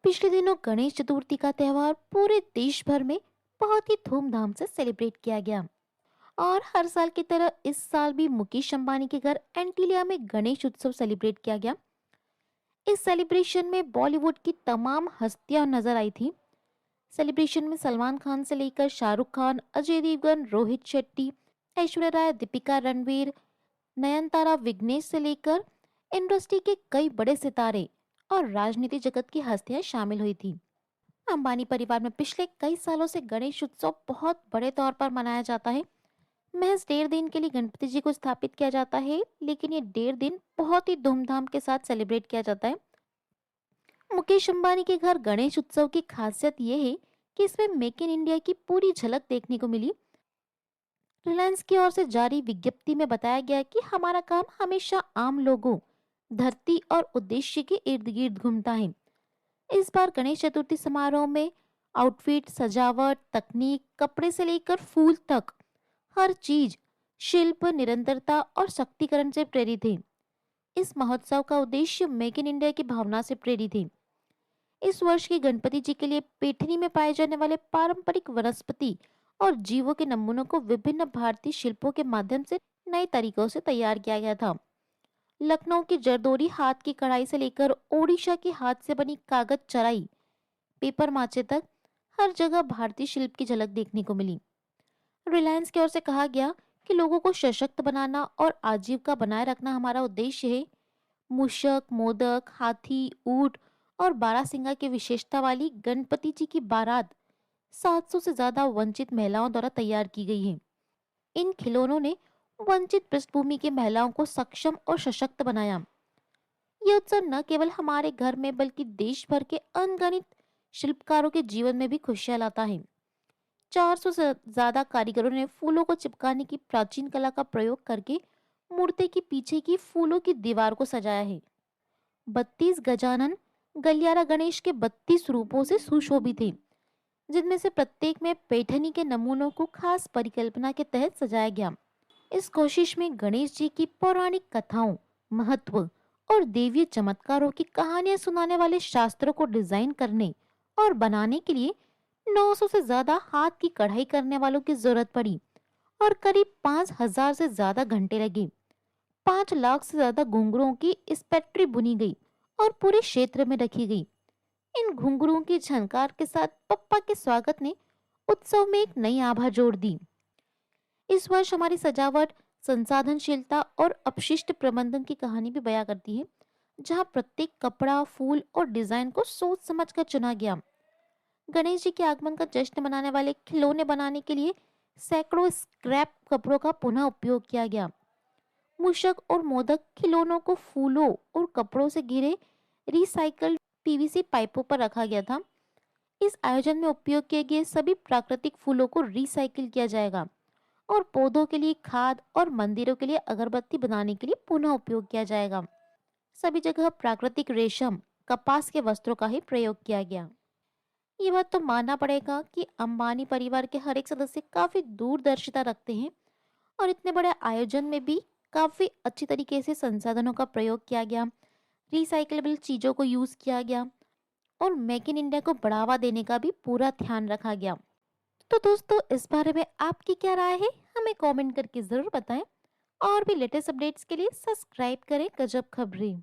पिछले दिनों गणेश चतुर्थी का त्योहार पूरे देश भर में बहुत ही धूमधाम से सेलिब्रेट किया गया। और हर साल की तरह इस साल भी मुकेश अंबानी के घर एंटीलिया में गणेश उत्सव सेलिब्रेट किया गया। इस सेलिब्रेशन में बॉलीवुड की तमाम हस्तियां नजर आई थी। सेलिब्रेशन में सलमान खान से लेकर शाहरुख खान, अजय देवगन, रोहित शेट्टी, ऐश्वर्या राय, दीपिका, रणवीर, नयनतारा, विघ्नेश से लेकर इंडस्ट्री के कई बड़े सितारे और राजनीति जगत की हस्तियां शामिल हुई थी। अंबानी परिवार में पिछले कई सालों से गणेश उत्सव बहुत बड़े तौर पर मनाया जाता है। महज 1.5 दिन के लिए गणपति जी को स्थापित किया जाता है, लेकिन ये 1.5 दिन बहुत ही धूमधाम के साथ सेलिब्रेट किया जाता है। मुकेश अंबानी के घर गणेश उत्सव की खासियत ये है कि इसमें मेक इन इंडिया की पूरी झलक देखने को मिली। रिलायंस की ओर से जारी विज्ञप्ति में बताया गया कि हमारा काम हमेशा आम लोगों, धरती और उद्देश्य के इर्द गिर्द घूमता है। इस बार गणेश चतुर्थी समारोह में आउटफिट, सजावट, तकनीक, कपड़े से लेकर फूल तक हर चीज शिल्प, निरंतरता और शक्तिकरण से प्रेरित है। इस महोत्सव का उद्देश्य मेक इन इंडिया की भावना से प्रेरित है। इस वर्ष के गणपति जी के लिए पैठनी में पाए जाने वाले पारंपरिक वनस्पति और जीवों के नमूनों को विभिन्न भारतीय शिल्पों के माध्यम से नए तरीकों से तैयार किया गया था। लखनऊ की जरदोरी हाथ की कढ़ाई से लेकर ओडिशा की हाथ से बनी कागज चराई, पेपर माचे तक हर जगह भारतीय शिल्प की झलक देखने को मिली। रिलायंस की ओर से कहा गया कि लोगों को सशक्त बनाना और आजीविका बनाए रखना हमारा उद्देश्य है। मूषक, मोदक, हाथी, ऊंट और बारहसिंगा की विशेषता वाली गणपति जी की बारात 700 से ज्यादा वंचित महिलाओं द्वारा तैयार की गई है। इन खिलौनों ने वंचित पृष्ठभूमि की महिलाओं को सक्षम और सशक्त बनाया। ये उत्सव न केवल हमारे घर में बल्कि देश भर के अनगिनत शिल्पकारों के जीवन में भी खुशियां लाता है। 400 से ज्यादा कारीगरों ने फूलों को चिपकाने की प्राचीन कला का प्रयोग करके मूर्ति के पीछे की फूलों की दीवार को सजाया है। 32 गजानन गलियारा गणेश के 32 रूपों से सुशोभित थे, जिनमें से प्रत्येक में पैठनी के नमूनों को खास परिकल्पना के तहत सजाया गया। इस कोशिश में गणेश जी की पौराणिक कथाओं, महत्व और देवीय चमत्कारों की कहानियां सुनाने वाले शास्त्रों को डिजाइन करने और बनाने के लिए 900 से ज्यादा हाथ की कढ़ाई करने वालों की जरूरत पड़ी और करीब 5000 से ज्यादा घंटे लगे। 5 लाख से ज्यादा घुंघरुओं की स्पेक्ट्री बुनी गई और पूरे क्षेत्र में रखी गई। इन घुंघरुओं की झनकार के साथ पप्पा के स्वागत ने उत्सव में एक नई आभा जोड़ दी। इस वर्ष हमारी सजावट संसाधनशीलता और अपशिष्ट प्रबंधन की कहानी भी बयां करती है, जहां प्रत्येक कपड़ा, फूल और डिजाइन को सोच समझकर चुना गया। गणेश जी के आगमन का जश्न मनाने वाले खिलौने बनाने के लिए सैकड़ों स्क्रैप कपड़ों का पुनः उपयोग किया गया। मूषक और मोदक खिलौनों को फूलों और कपड़ों से घिरे रिसाइकल्ड पीवीसी पाइपों पर रखा गया था। इस आयोजन में उपयोग किए गए सभी प्राकृतिक फूलों को रिसाइकिल किया जाएगा और पौधों के लिए खाद और मंदिरों के लिए अगरबत्ती बनाने के लिए पुनः उपयोग किया जाएगा। सभी जगह प्राकृतिक रेशम, कपास के वस्त्रों का ही प्रयोग किया गया। ये बात तो मानना पड़ेगा कि अंबानी परिवार के हर एक सदस्य काफी दूरदर्शिता रखते हैं और इतने बड़े आयोजन में भी काफी अच्छी तरीके से संसाधनों का प्रयोग किया गया, रिसाइकलेबल चीजों को यूज किया गया और मेक इन इंडिया को बढ़ावा देने का भी पूरा ध्यान रखा गया। तो दोस्तों, इस बारे में आपकी क्या राय है, हमें कमेंट करके जरूर बताएं और भी लेटेस्ट अपडेट्स के लिए सब्सक्राइब करें गजब खबरें।